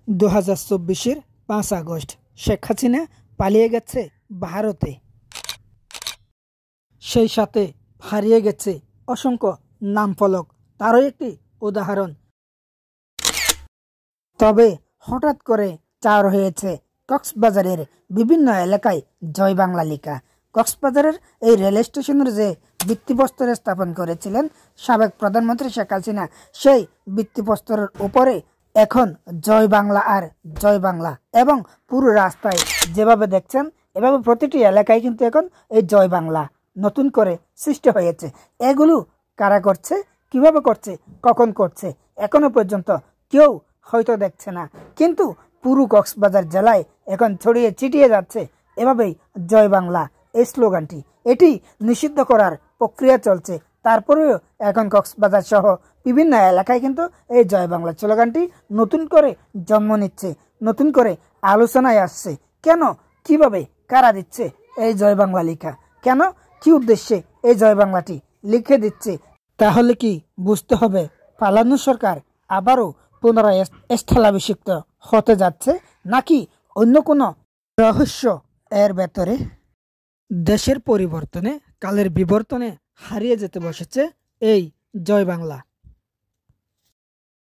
2024-এর 5 August Sheikh Hasina পালিয়ে গেছে ভারতে। সেই সাথে হারিয়ে গেছে অসংখ্য নামফলক, তারও একটি উদাহরণ। তবে হঠাৎ করে চার হয়েছে কক্সবাজারের বিভিন্ন এলাকায় জয় বাংলা লেখা। কক্সবাজারের এই রেল স্টেশনের যে ভিত্তিপ্রস্তর স্থাপন করেছিলেন সাবেক প্রধানমন্ত্রী শেখ হাসিনা, সেই ভিত্তিপ্রস্তরের উপরে এখন জয় বাংলা আর জয় বাংলা, এবং পুরো রাস্তায় যেভাবে দেখছেন এভাবে প্রতিটি এলাকায় কিন্তু এখন এই জয় বাংলা নতুন করে সৃষ্টি হয়েছে। এগুলো কারা করছে, কিভাবে করছে, কখন করছে এখনো পর্যন্ত কেউ হয়তো দেখছে না, কিন্তু পুরো কক্সবাজার জেলায় এখন ছড়িয়ে ছিটিয়ে যাচ্ছে এভাবেই জয় বাংলা এই স্লোগানটি। এটি নিষিদ্ধ করার প্রক্রিয়া চলছে, তারপরেও এখন কক্সবাজার সহ বিভিন্ন এলাকায় কিন্তু এই জয় বাংলা স্লোগানটি নতুন করে জন্ম নিচ্ছে, নতুন করে আলোচনায় আসছে। কেন, কিভাবে, কারা দিচ্ছে এই জয় বাংলা লেখা, কেন, কি উদ্দেশ্যে এই জয় বাংলাটি লিখে দিচ্ছে? তাহলে কি বুঝতে হবে পালানো সরকার আবারও পুনরায় স্থলাভিষিক্ত হতে যাচ্ছে, নাকি অন্য কোনো রহস্য এর ভেতরে? দেশের পরিবর্তনে, কালের বিবর্তনে হারিয়ে যেতে বসেছে এই জয় বাংলা।